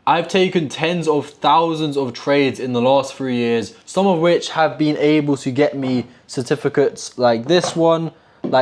I've taken tens of thousands of trades in the last 3 years, some of which have been able to get me certificates like this one, and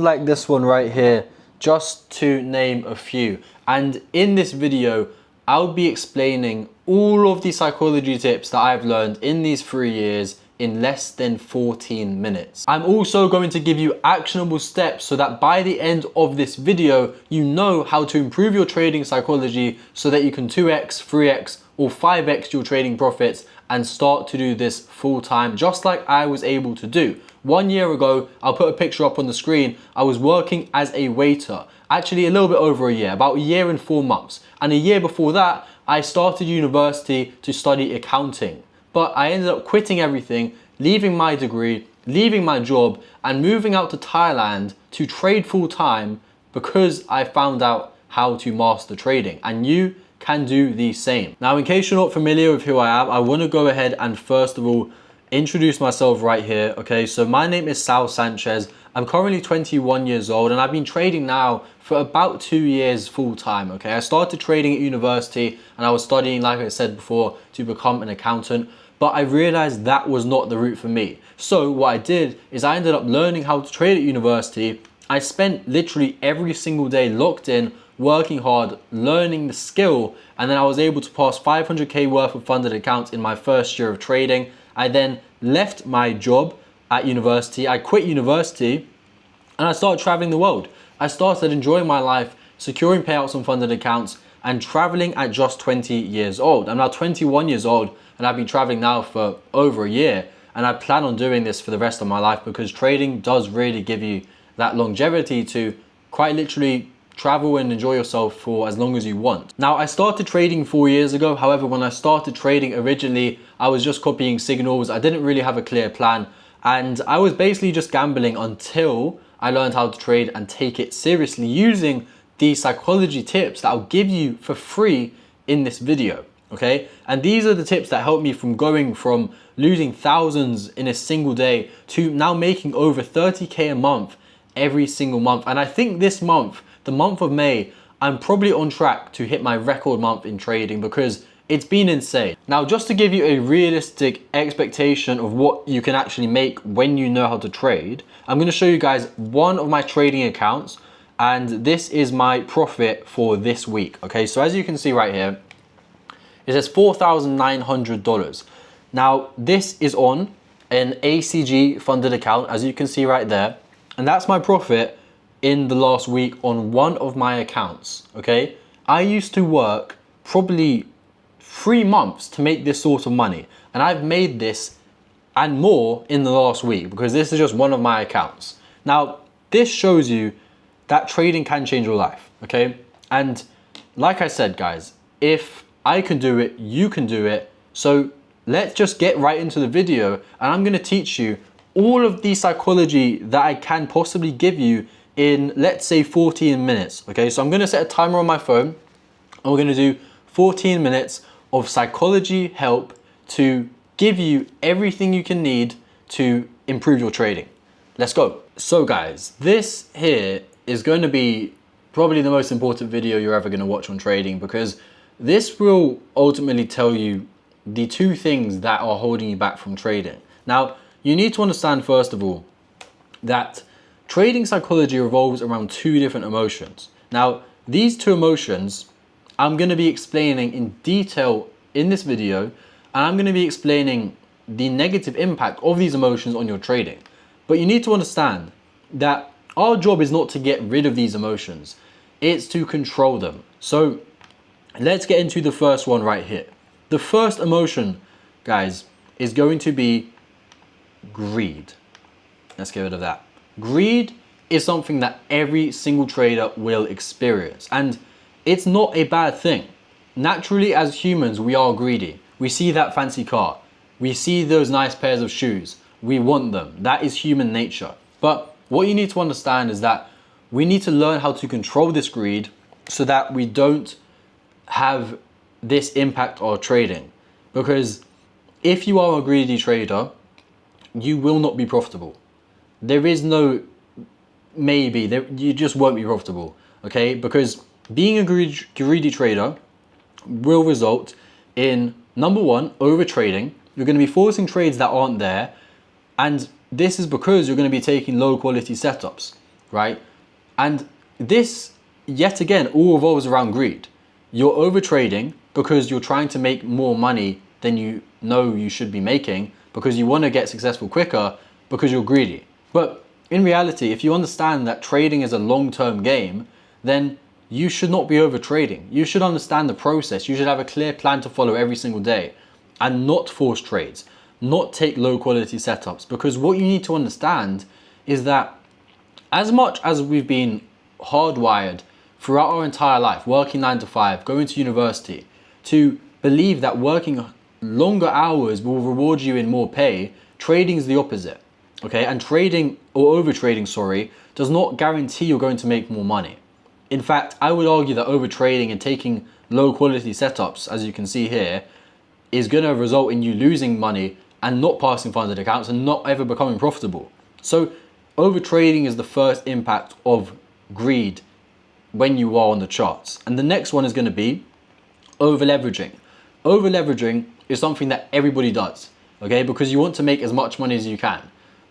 like this one right here, just to name a few. And in this video, I'll be explaining all of the psychology tips that I've learned in these 3 years in less than 14 minutes. I'm also going to give you actionable steps so that by the end of this video, you know how to improve your trading psychology so that you can 2x, 3x, or 5x your trading profits and start to do this full time, just like I was able to do. 1 year ago, I'll put a picture up on the screen, I was working as a waiter. Actually, a little bit over a year, about a year and 4 months. And a year before that, I started university to study accounting. But I ended up quitting everything, leaving my degree, leaving my job, and moving out to Thailand to trade full time because I found out how to master trading. And you can do the same. Now, in case you're not familiar with who I am, I want to go ahead and first of all, introduce myself right here. Okay, so my name is Sal Sanchez. I'm currently 21 years old and I've been trading now for about 2 years full time. Okay, I started trading at university and I was studying, like I said before, to become an accountant. But I realized that was not the route for me. So what I did is I ended up learning how to trade at university. I spent literally every single day locked in, working hard, learning the skill, and then I was able to pass 500k worth of funded accounts in my first year of trading. I then left my job at university. I quit university and I started traveling the world. I started enjoying my life, securing payouts on funded accounts, and traveling at just 20 years old. I'm now 21 years old and I've been traveling now for over a year, and I plan on doing this for the rest of my life because trading does really give you that longevity to quite literally travel and enjoy yourself for as long as you want. Now, I started trading 4 years ago. However, when I started trading originally, I was just copying signals. I didn't really have a clear plan, and I was basically just gambling until I learned how to trade and take it seriously using the psychology tips that I'll give you for free in this video. Okay, and these are the tips that help me from going from losing thousands in a single day to now making over 30k a month every single month. And I think this month, the month of May, I'm probably on track to hit my record month in trading because it's been insane. Now, just to give you a realistic expectation of what you can actually make when you know how to trade, I'm going to show you guys one of my trading accounts, and this is my profit for this week. Okay, so as you can see right here, it says $4,900. Now, this is on an ACG funded account, as you can see right there, and that's my profit in the last week on one of my accounts. Okay, I used to work probably 3 months to make this sort of money, and I've made this and more in the last week because this is just one of my accounts. Now, this shows you that trading can change your life. Okay, and like I said, guys, if I can do it, you can do it. So let's just get right into the video, and I'm going to teach you all of the psychology that I can possibly give you in, let's say, 14 minutes. Okay, so I'm going to set a timer on my phone and we're going to do 14 minutes of psychology help to give you everything you can need to improve your trading. Let's go. So guys, this here is going to be probably the most important video you're ever going to watch on trading, because this will ultimately tell you the 2 things that are holding you back from trading. Now, you need to understand, first of all, that trading psychology revolves around 2 different emotions. Now, these 2 emotions I'm going to be explaining in detail in this video, and I'm going to be explaining the negative impact of these emotions on your trading. But you need to understand that our job is not to get rid of these emotions, it's to control them. So let's get into the first one right here. The first emotion, guys, is going to be greed. Let's get rid of that. Greed is something that every single trader will experience, and it's not a bad thing. Naturally, as humans, we are greedy. We see that fancy car. We see those nice pairs of shoes. We want them. That is human nature. But what you need to understand is that we need to learn how to control this greed so that we don't have this impact our trading. Because if you are a greedy trader, you will not be profitable. There is no maybe, you just won't be profitable, okay? Because being a greedy trader will result in, number one, over trading. You're going to be forcing trades that aren't there. And this is because you're going to be taking low quality setups, right? And this, yet again, all revolves around greed. You're over trading because you're trying to make more money than you know you should be making, because you want to get successful quicker, because you're greedy. But in reality, if you understand that trading is a long-term game, then you should not be over trading. You should understand the process. You should have a clear plan to follow every single day and not force trades, not take low quality setups. Because what you need to understand is that as much as we've been hardwired throughout our entire life, working 9 to 5, going to university, to believe that working longer hours will reward you in more pay, trading is the opposite, okay? And trading, or over trading, sorry, does not guarantee you're going to make more money. In fact, I would argue that over trading and taking low quality setups, as you can see here, is going to result in you losing money and not passing funded accounts and not ever becoming profitable. So over trading is the first impact of greed when you are on the charts. And the next one is going to be over leveraging. Over leveraging is something that everybody does, okay? Because you want to make as much money as you can.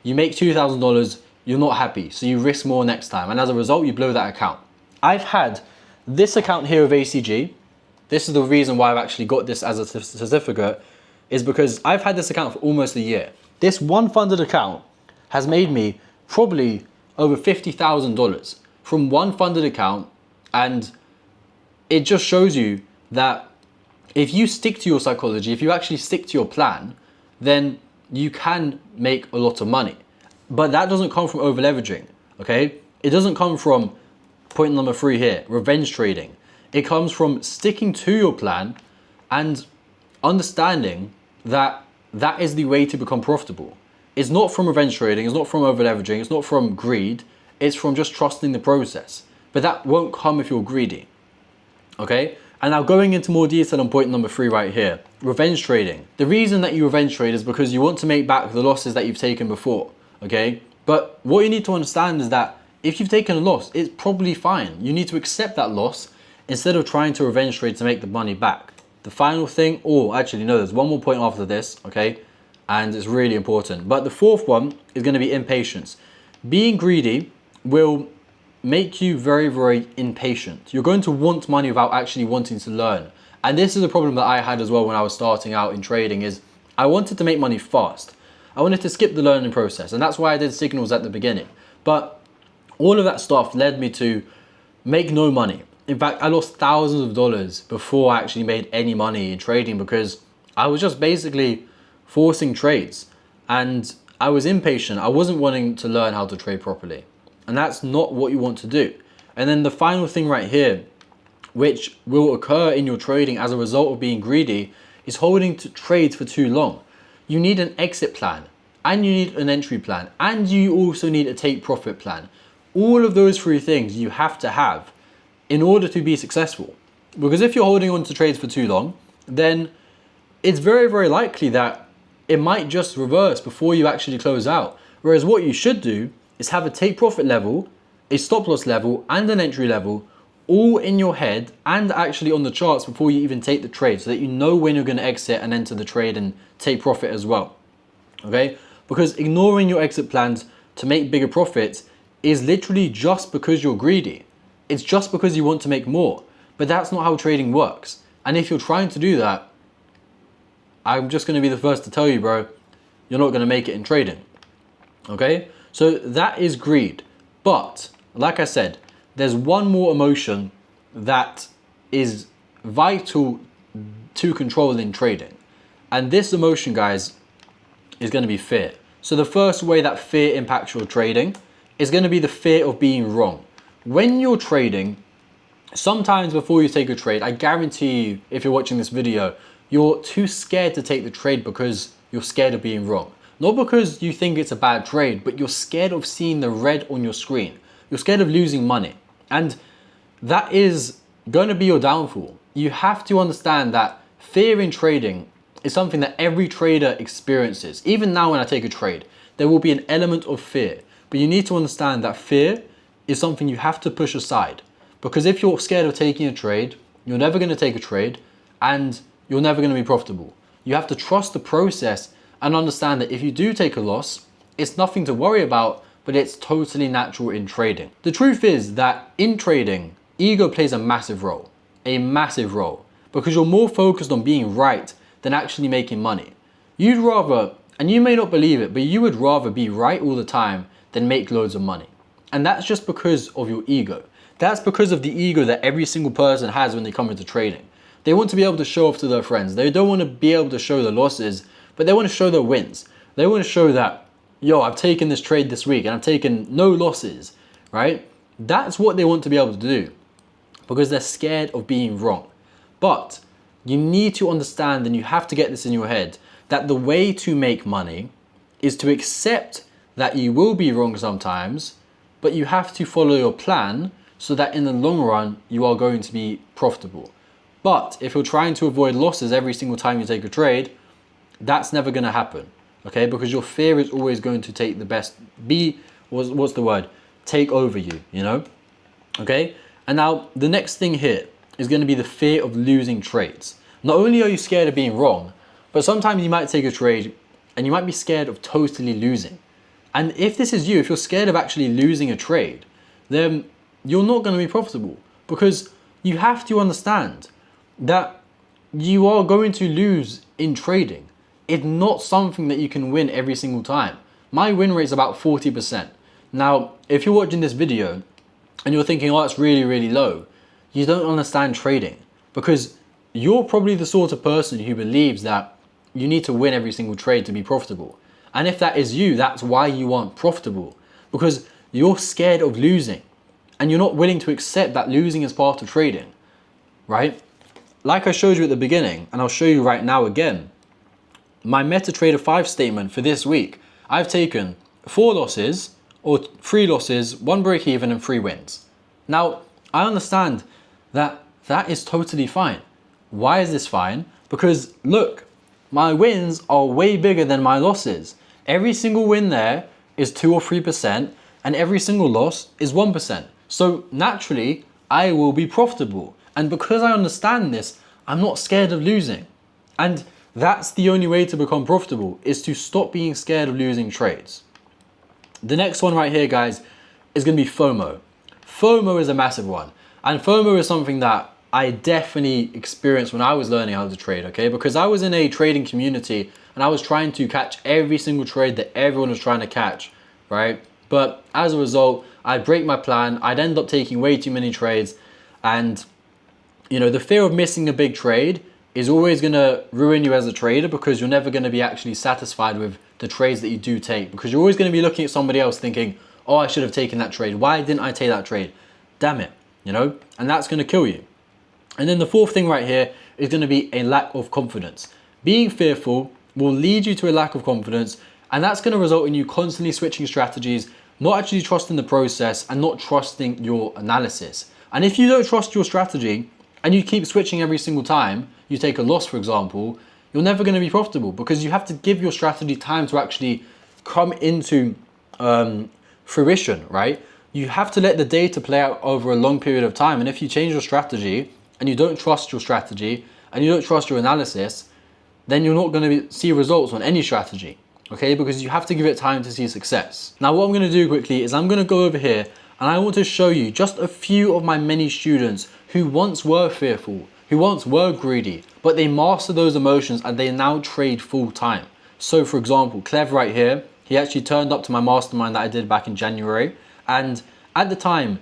You make $2,000, you're not happy, so you risk more next time. And as a result, you blow that account. I've had this account here of ACG. This is the reason why I've actually got this as a certificate, is because I've had this account for almost a year. This one funded account has made me probably over $50,000 from one funded account. And it just shows you that if you stick to your psychology, if you actually stick to your plan, then you can make a lot of money. But that doesn't come from over leveraging, okay? It doesn't come from point number 3 here, revenge trading. It comes from sticking to your plan and understanding that that is the way to become profitable. It's not from revenge trading, it's not from over leveraging, it's not from greed, it's from just trusting the process. But that won't come if you're greedy, okay? And now going into more detail on point number 3 right here, revenge trading. The reason that you revenge trade is because you want to make back the losses that you've taken before, okay? But what you need to understand is that if you've taken a loss, it's probably fine. You need to accept that loss instead of trying to revenge trade to make the money back. The final thing, or actually no, there's one more point after this, okay? And it's really important. But the fourth one is going to be impatience. Being greedy will make you very, very impatient. You're going to want money without actually wanting to learn. And this is a problem that I had as well when I was starting out in trading, is I wanted to make money fast. I wanted to skip the learning process, and that's why I did signals at the beginning. But all of that stuff led me to make no money. In fact, I lost thousands of dollars before I actually made any money in trading, because I was just basically forcing trades and I was impatient. I wasn't wanting to learn how to trade properly. And that's not what you want to do. And then the final thing right here, which will occur in your trading as a result of being greedy, is holding to trades for too long. You need an exit plan, and you need an entry plan, and you also need a take profit plan. All of those 3 things you have to have in order to be successful. Because if you're holding on to trades for too long, then it's very, very likely that it might just reverse before you actually close out. Whereas what you should do is have a take profit level, a stop loss level, and an entry level all in your head and actually on the charts before you even take the trade, so that you know when you're going to exit and enter the trade and take profit as well. Okay? Because ignoring your exit plans to make bigger profits is literally just because you're greedy. It's just because you want to make more. But that's not how trading works. And if you're trying to do that, I'm just going to be the first to tell you, bro, you're not going to make it in trading. Okay? So that is greed. But like I said, there's one more emotion that is vital to control in trading. And this emotion, guys, is going to be fear. So the first way that fear impacts your trading is going to be the fear of being wrong. When you're trading, sometimes before you take a trade, I guarantee you, if you're watching this video, you're too scared to take the trade because you're scared of being wrong. Not because you think it's a bad trade, but you're scared of seeing the red on your screen. You're scared of losing money. And that is going to be your downfall. You have to understand that fear in trading is something that every trader experiences. Even now when I take a trade, there will be an element of fear. But you need to understand that fear is something you have to push aside. Because if you're scared of taking a trade, you're never going to take a trade. and you're never going to be profitable. You have to trust the process and understand that if you do take a loss, it's nothing to worry about, but it's totally natural in trading. The truth is that in trading, ego plays a massive role, because you're more focused on being right than actually making money. You'd rather, and you may not believe it, but you would rather be right all the time than make loads of money. And that's just because of your ego. That's because of the ego that every single person has when they come into trading. They want to be able to show off to their friends. They don't want to be able to show the losses, but they want to show their wins. They want to show that, yo, I've taken this trade this week and I've taken no losses, right? That's what they want to be able to do because they're scared of being wrong. But you need to understand, and you have to get this in your head, that the way to make money is to accept that you will be wrong sometimes, but you have to follow your plan so that in the long run, you are going to be profitable. But if you're trying to avoid losses every single time you take a trade, that's never going to happen, okay? Because your fear is always going to take take over you, you know? Okay? And now the next thing here is going to be the fear of losing trades. Not only are you scared of being wrong, but sometimes you might take a trade and you might be scared of totally losing. And if this is you, if you're scared of actually losing a trade, then you're not going to be profitable, because you have to understand that you are going to lose in trading. It's not something that you can win every single time. My win rate is about 40%. Now, if you're watching this video and you're thinking, oh, that's really, really low, you don't understand trading, because you're probably the sort of person who believes that you need to win every single trade to be profitable. And if that is you, that's why you aren't profitable, because you're scared of losing and you're not willing to accept that losing is part of trading, right? Like I showed you at the beginning, and I'll show you right now again, my MetaTrader 5 statement for this week, I've taken 4 losses, or 3 losses, 1 break even and 3 wins. Now, I understand that that is totally fine. Why is this fine? Because look, my wins are way bigger than my losses. Every single win there is 2 or 3%, and every single loss is 1%. So naturally, I will be profitable. And because I understand this, I'm not scared of losing. And that's the only way to become profitable, is to stop being scared of losing trades. The next one right here, guys, is going to be FOMO. FOMO is a massive one. And FOMO is something that I definitely experienced when I was learning how to trade, okay? Because I was in a trading community and I was trying to catch every single trade that everyone was trying to catch, right? But as a result, I'd break my plan, I'd end up taking way too many trades, and you know, the fear of missing a big trade is always going to ruin you as a trader, because you're never going to be actually satisfied with the trades that you do take, because you're always going to be looking at somebody else thinking, oh, I should have taken that trade. Why didn't I take that trade? Damn it, you know, and that's going to kill you. And then the fourth thing right here is going to be a lack of confidence. Being fearful will lead you to a lack of confidence, and that's going to result in you constantly switching strategies, not actually trusting the process and not trusting your analysis. And if you don't trust your strategy and you keep switching every single time you take a loss, for example, you're never going to be profitable, because you have to give your strategy time to actually come into fruition, right? You have to let the data play out over a long period of time. And if you change your strategy and you don't trust your strategy and you don't trust your analysis, then you're not going to see results on any strategy, okay? Because you have to give it time to see success. Now, what I'm going to do quickly is I'm going to go over here and I want to show you just a few of my many students who once were fearful, who once were greedy, but they mastered those emotions and they now trade full time. So for example, Clev right here, he actually turned up to my mastermind that I did back in January. And at the time,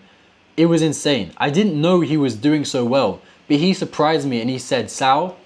it was insane. I didn't know he was doing so well, but he surprised me and he said, Sal,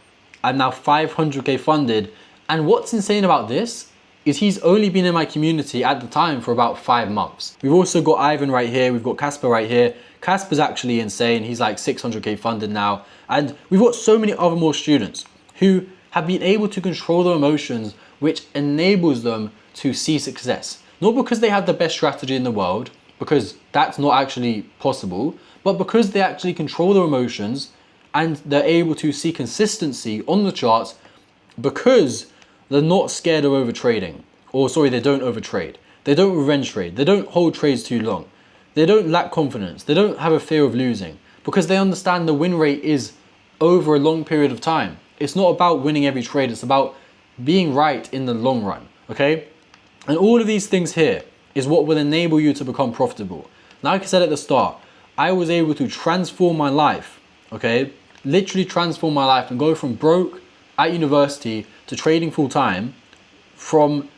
I'm now 500K funded. And what's insane about this is he's only been in my community at the time for about 5 months. We've also got Ivan right here. We've got Casper right here. Casper's actually insane. He's like 600K funded now. And we've got so many other more students who have been able to control their emotions, which enables them to see success. Not because they have the best strategy in the world, because that's not actually possible, but because they actually control their emotions and they're able to see consistency on the charts, because they're not scared of overtrading. Or sorry, they don't overtrade. They don't revenge trade. They don't hold trades too long. They don't lack confidence. They don't have a fear of losing, because they understand the win rate is over a long period of time. It's not about winning every trade, it's about being right in the long run, okay? And all of these things here is what will enable you to become profitable. Like I said at the start, I was able to transform my life, okay? Literally transform my life and go from broke at university to trading full time from,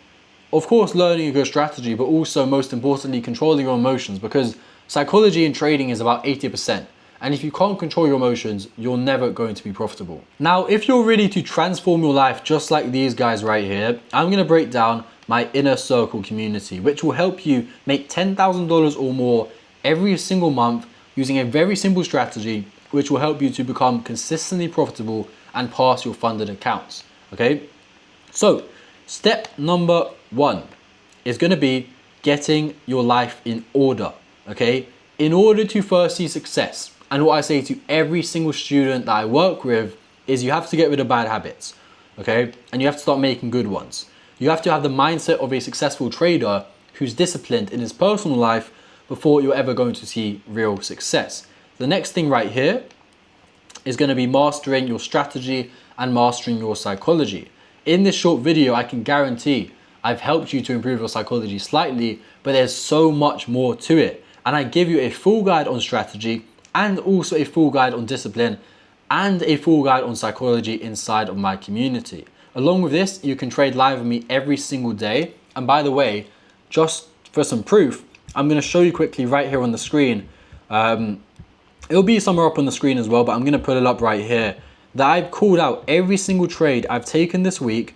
of course, learning a good strategy, but also most importantly, controlling your emotions, because psychology in trading is about 80%. And if you can't control your emotions, you're never going to be profitable. Now, if you're ready to transform your life just like these guys right here, I'm gonna break down my inner circle community, which will help you make $10,000 or more every single month using a very simple strategy, which will help you to become consistently profitable and pass your funded accounts, okay? So, step number 1 is gonna be getting your life in order, okay? In order to first see success, and what I say to every single student that I work with is you have to get rid of bad habits, okay? And you have to start making good ones. You have to have the mindset of a successful trader who's disciplined in his personal life before you're ever going to see real success. The next thing right here is going to be mastering your strategy and mastering your psychology. In this short video, I can guarantee I've helped you to improve your psychology slightly, but there's so much more to it. And I give you a full guide on strategy and also a full guide on discipline and a full guide on psychology inside of my community. Along with this, you can trade live with me every single day. And by the way, just for some proof, I'm going to show you quickly right here on the screen. It'll be somewhere up on the screen as well, but I'm going to put it up right here, that I've called out every single trade I've taken this week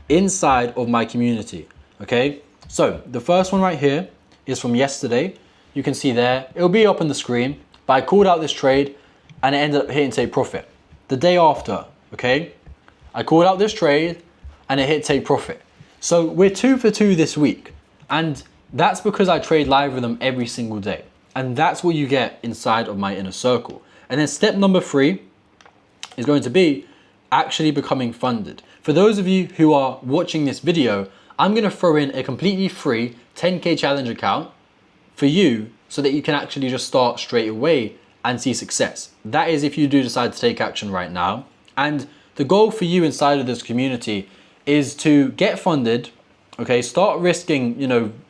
inside of my community, okay? So the first one right here is from yesterday. You can see there, it'll be up on the screen, but I called out this trade and it ended up hitting take profit. The day after, okay? I called out this trade and it hit take profit. So we're 2 for 2 this week. And that's because I trade live with them every single day. And that's what you get inside of my inner circle. And then step number 3 is going to be actually becoming funded. For those of you who are watching this video, I'm going to throw in a completely free 10K challenge account for you so that you can actually just start straight away and see success. That is if you do decide to take action right now. And the goal for you inside of this community is to get funded, okay? Start risking,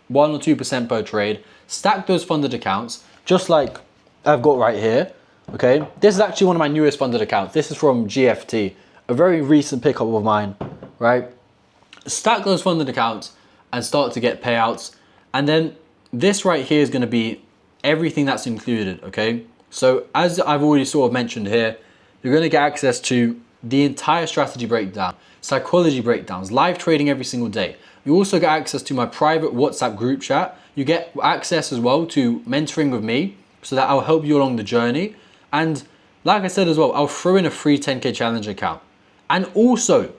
1 or 2% per trade, stack those funded accounts, just like I've got right here, okay? This is actually one of my newest funded accounts. This is from GFT, a very recent pickup of mine, right? Stack those funded accounts and start to get payouts. And then this right here is gonna be everything that's included, okay? So as I've already sort of mentioned here, you're gonna get access to the entire strategy breakdown, psychology breakdowns, live trading every single day. You also get access to my private WhatsApp group chat. You get access as well to mentoring with me so that I'll help you along the journey. And like I said as well, I'll throw in a free 10K challenge account. And also,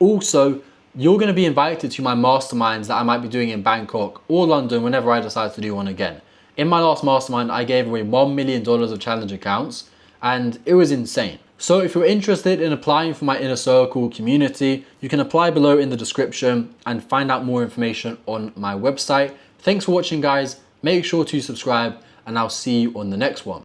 you're gonna be invited to my masterminds that I might be doing in Bangkok or London whenever I decide to do one again. In my last mastermind, I gave away $1 million of challenge accounts and it was insane. So if you're interested in applying for my inner circle community, you can apply below in the description and find out more information on my website. Thanks for watching, guys. Make sure to subscribe and I'll see you on the next one.